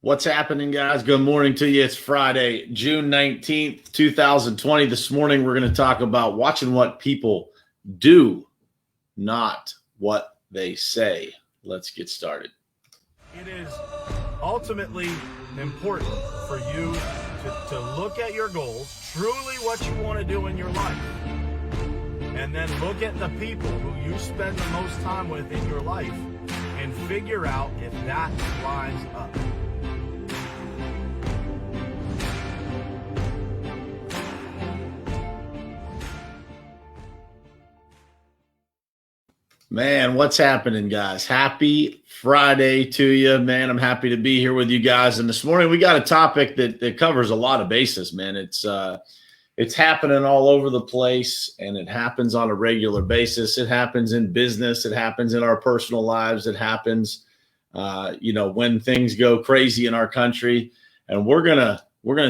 What's happening, guys? Good morning to you. It's Friday, June 19th, 2020. This morning, we're going to talk about watching what people do, not what they say. Let's get started. It is ultimately important for you to look at your goals, truly what you want to do in your life, and then look at the people who you spend the most time with in your life and figure out if that lines up. Man, what's happening, guys? Happy Friday to you, man. I'm happy to be here with you guys. And this morning we got a topic that covers a lot of bases, man. It's happening all over the place, and it happens on a regular basis. It happens in business. It happens in our personal lives. It happens, when things go crazy in our country. And we're gonna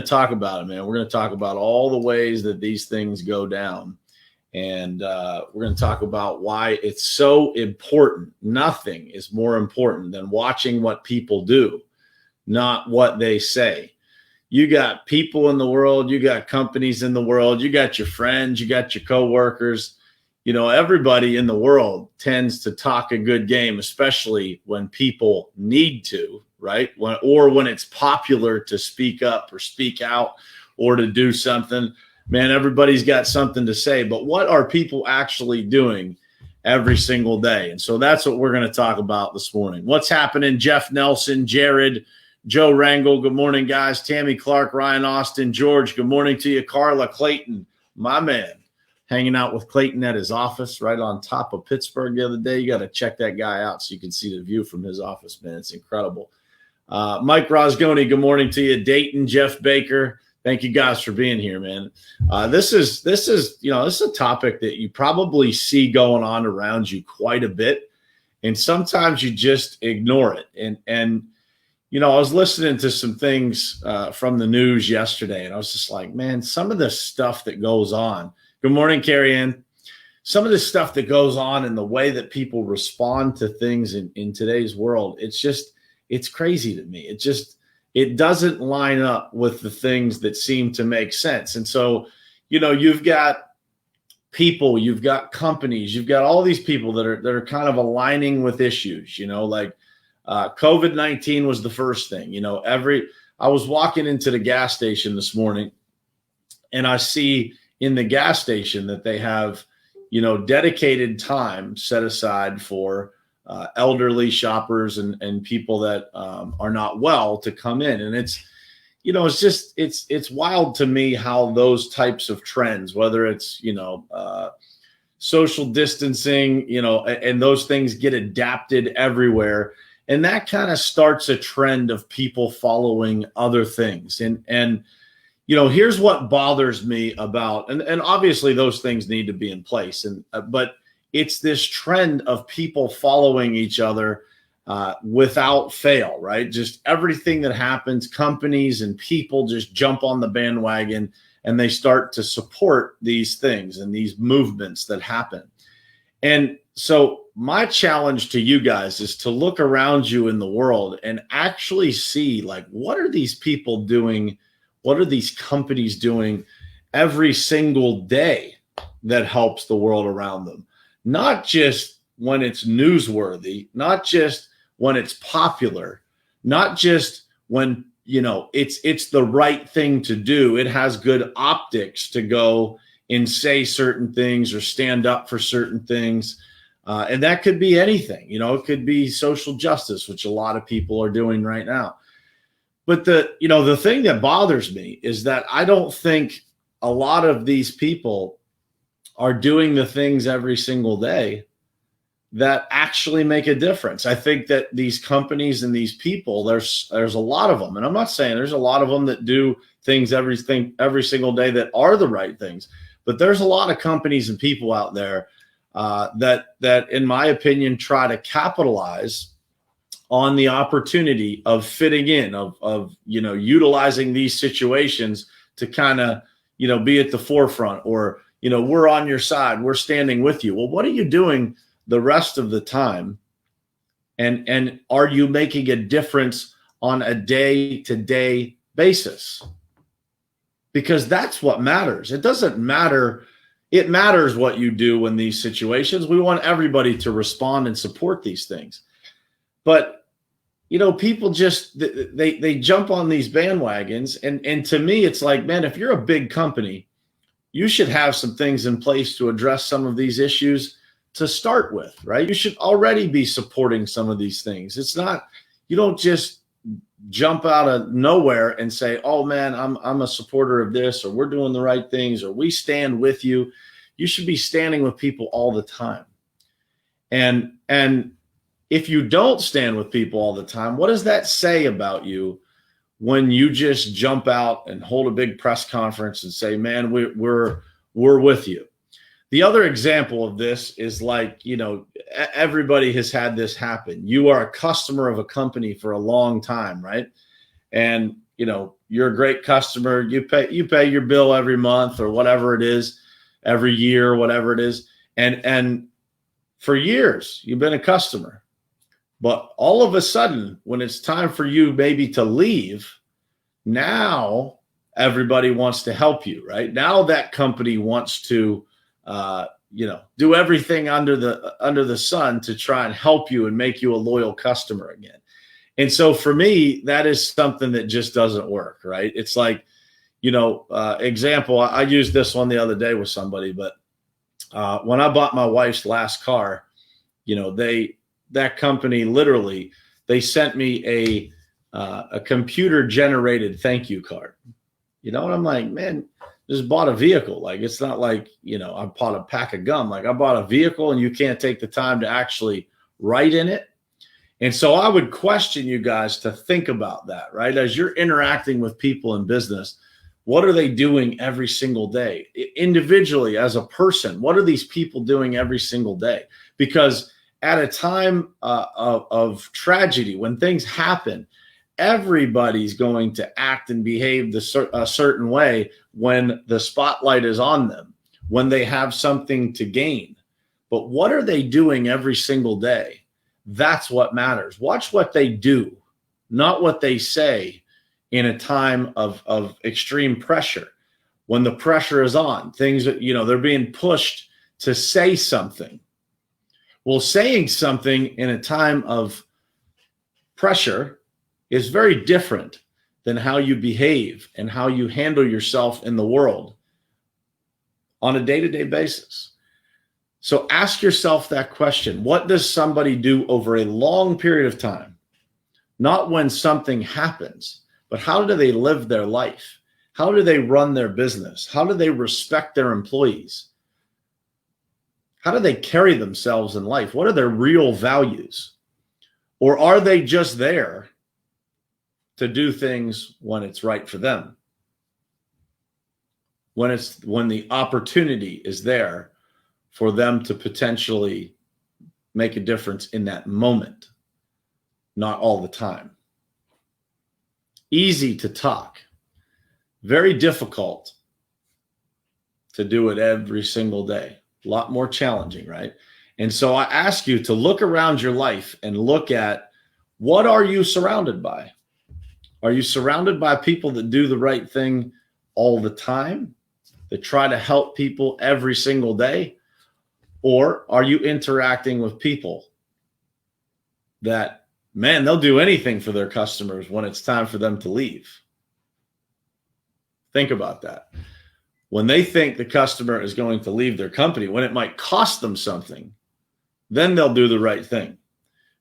talk about it, man. We're gonna talk about all the ways that these things go down. And we're going to talk about why it's so important. Nothing is more important than watching what people do, not what they say. You got people in the world, you got companies in the world, you got your friends, you got your coworkers. Everybody in the world tends to talk a good game, especially when people need to, right? When it's popular to speak up or speak out or to do something. Man, everybody's got something to say, but what are people actually doing every single day? And so that's what we're going to talk about this morning. What's happening? Jeff Nelson, Jared, Joe Rangel. Good morning, guys. Tammy Clark, Ryan Austin, George. Good morning to you. Carla Clayton, my man, hanging out with Clayton at his office right on top of Pittsburgh the other day. You got to check that guy out so you can see the view from his office, man. It's incredible. Mike Rosgoni, good morning to you. Dayton, Jeff Baker. Thank you guys for being here, man. This is a topic that you probably see going on around you quite a bit, and sometimes you just ignore it. And I was listening to some things from the news yesterday, and I was just like, man, some of the stuff that goes on. Good morning, Carrie Ann. Some of the stuff that goes on and the way that people respond to things in today's world, it's crazy to me. It doesn't line up with the things that seem to make sense. And so, you've got people, you've got companies, you've got all these people that are kind of aligning with issues, like COVID-19 was the first thing. I was walking into the gas station this morning, and I see in the gas station that they have, dedicated time set aside for elderly shoppers and people that are not well to come in. And it's wild to me how those types of trends, whether it's, social distancing, and those things get adapted everywhere. And that kind of starts a trend of people following other things. And here's what bothers me about, and obviously those things need to be in place. But it's this trend of people following each other without fail, right? Just everything that happens, companies and people just jump on the bandwagon and they start to support these things and these movements that happen. And so my challenge to you guys is to look around you in the world and actually see, like, what are these people doing? What are these companies doing every single day that helps the world around them? Not just when it's newsworthy, not just when it's popular, not just when, it's the right thing to do. It has good optics to go and say certain things or stand up for certain things. And that could be anything, it could be social justice, which a lot of people are doing right now. But the thing that bothers me is that I don't think a lot of these people are doing the things every single day that actually make a difference. I think that these companies and these people, there's a lot of them, and I'm not saying there's a lot of them that do things every single day that are the right things, but there's a lot of companies and people out there that, in my opinion, try to capitalize on the opportunity of fitting in, of utilizing these situations to kind of be at the forefront, or we're on your side, we're standing with you. Well, what are you doing the rest of the time? And are you making a difference on a day-to-day basis, because that's what matters. It doesn't matter. It matters what you do in these situations. We want everybody to respond and support these things. But, people just, they jump on these bandwagons. And to me, it's like, man, if you're a big company, you should have some things in place to address some of these issues to start with, right? You should already be supporting some of these things. It's not, you don't just jump out of nowhere and say, oh man, I'm a supporter of this, or we're doing the right things, or we stand with you. You should be standing with people all the time. And if you don't stand with people all the time, what does that say about you when you just jump out and hold a big press conference and say, man, we're with you? The other example of this is like, everybody has had this happen. You are a customer of a company for a long time, right? And, you're a great customer. You pay your bill every month or whatever it is, every year, whatever it is. And for years, you've been a customer. But all of a sudden, when it's time for you maybe to leave, now everybody wants to help you, right? Now that company wants to do everything under the sun to try and help you and make you a loyal customer again. And so for me, that is something that just doesn't work, right? It's like, example, I used this one the other day with somebody, but when I bought my wife's last car, that company literally, they sent me a computer generated thank you card. And I'm like, man, just bought a vehicle. Like, it's not like, I bought a pack of gum. Like, I bought a vehicle and you can't take the time to actually write in it. And so I would question you guys to think about that, right? As you're interacting with people in business, what are they doing every single day? Individually, as a person, what are these people doing every single day? Because at a time of tragedy, when things happen, everybody's going to act and behave a certain way when the spotlight is on them, when they have something to gain. But what are they doing every single day? That's what matters. Watch what they do, not what they say in a time of extreme pressure. When the pressure is on, things that, they're being pushed to say something. Well, saying something in a time of pressure is very different than how you behave and how you handle yourself in the world on a day-to-day basis. So ask yourself that question. What does somebody do over a long period of time? Not when something happens, but how do they live their life? How do they run their business? How do they respect their employees? How do they carry themselves in life? What are their real values? Or are they just there to do things when it's right for them? When the opportunity is there for them to potentially make a difference in that moment, not all the time. Easy to talk, very difficult to do it every single day. A lot more challenging, right? And so I ask you to look around your life and look at, what are you surrounded by? Are you surrounded by people that do the right thing all the time, that try to help people every single day? Or are you interacting with people that, man, they'll do anything for their customers when it's time for them to leave? Think about that. When they think the customer is going to leave their company, when it might cost them something, then they'll do the right thing.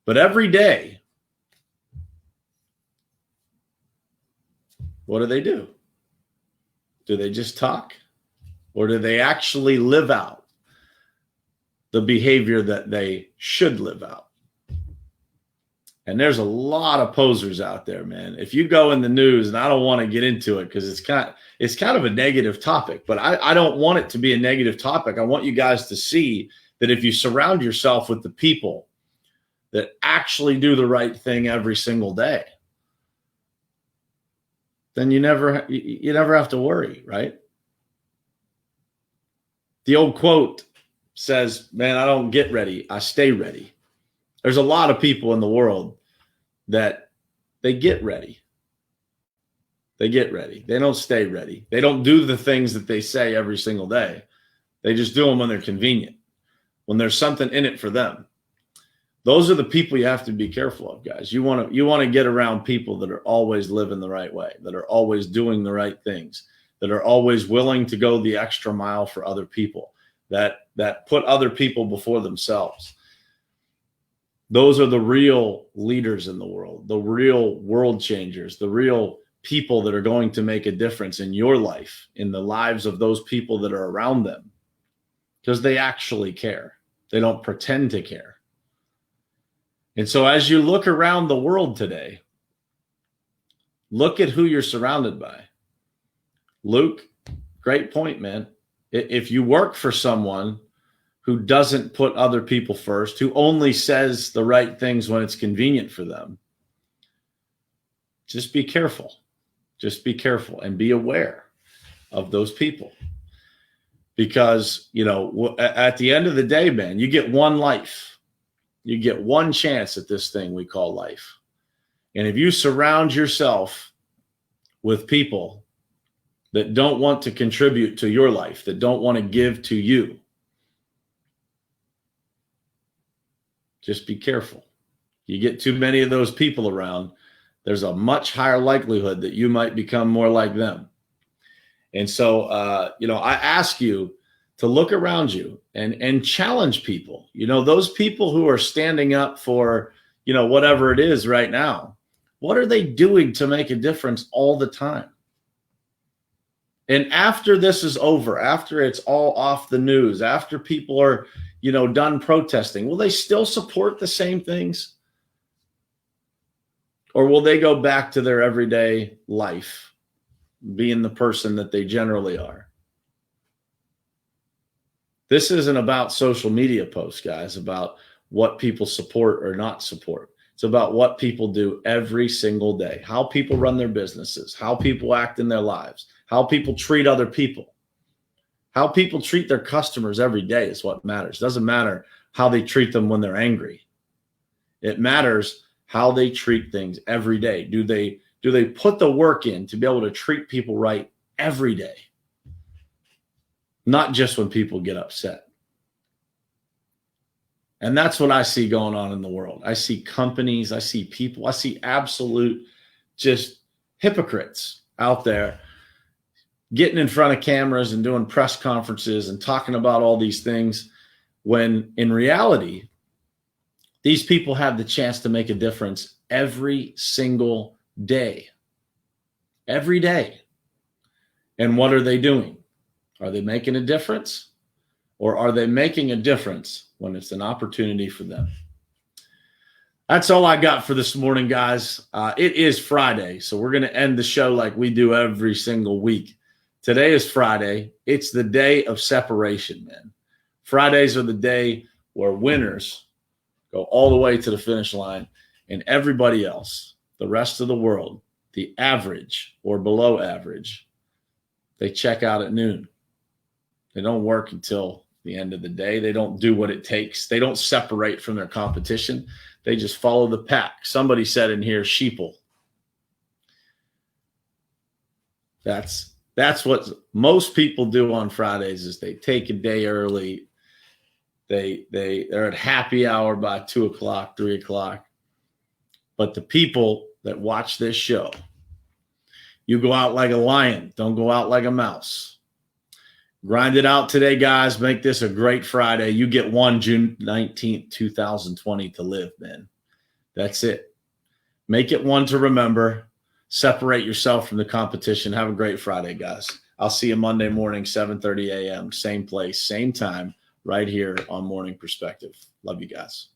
But every day, what do? Do they just talk? Or do they actually live out the behavior that they should live out? And there's a lot of posers out there, man. If you go in the news, and I don't want to get into it because it's kind of a negative topic, but I don't want it to be a negative topic. I want you guys to see that if you surround yourself with the people that actually do the right thing every single day, then you never have to worry, right? The old quote says, man, I don't get ready, I stay ready. There's a lot of people in the world that they get ready. They get ready. They don't stay ready. They don't do the things that they say every single day. They just do them when they're convenient, when there's something in it for them. Those are the people you have to be careful of, guys. You want to get around people that are always living the right way, that are always doing the right things, that are always willing to go the extra mile for other people, that put other people before themselves. Those are the real leaders in the world, the real world changers, the real people that are going to make a difference in your life, in the lives of those people that are around them, because they actually care. They don't pretend to care. And so as you look around the world today, look at who you're surrounded by. Luke, great point, man. If you work for someone who doesn't put other people first, who only says the right things when it's convenient for them, just be careful. Just be careful and be aware of those people. Because, at the end of the day, man, you get one life. You get one chance at this thing we call life. And if you surround yourself with people that don't want to contribute to your life, that don't want to give to you, just be careful. You get too many of those people around, there's a much higher likelihood that you might become more like them. And so, I ask you to look around you and challenge people. Those people who are standing up for, whatever it is right now, what are they doing to make a difference all the time? And after this is over, after it's all off the news, after people are, done protesting, will they still support the same things? Or will they go back to their everyday life, being the person that they generally are? This isn't about social media posts, guys, about what people support or not support. It's about what people do every single day, how people run their businesses, how people act in their lives, how people treat other people, how people treat their customers every day is what matters. It doesn't matter how they treat them when they're angry. It matters how they treat things every day. Do they put the work in to be able to treat people right every day? Not just when people get upset. And that's what I see going on in the world. I see companies, I see people, I see absolute just hypocrites out there getting in front of cameras and doing press conferences and talking about all these things, when in reality, these people have the chance to make a difference every single day. Every day. And what are they doing? Are they making a difference? Or are they making a difference when it's an opportunity for them? That's all I got for this morning, guys. It is Friday, so we're going to end the show like we do every single week. Today is Friday. It's the day of separation, man. Fridays are the day where winners go all the way to the finish line, and everybody else, the rest of the world, the average or below average, they check out at noon. They don't work until the end of the day. They don't do what it takes. They don't separate from their competition. They just follow the pack. Somebody said in here, sheeple. That's what most people do on Fridays, is they take a day early. They're at happy hour by 2 o'clock, 3 o'clock. But the people that watch this show, you go out like a lion. Don't go out like a mouse. Grind it out today, guys. Make this a great Friday. You get one June 19th, 2020 to live, man. That's it. Make it one to remember. Separate yourself from the competition. Have a great Friday, guys. I'll see you Monday morning, 7:30 a.m. Same place, same time, right here on Morning Perspective. Love you guys.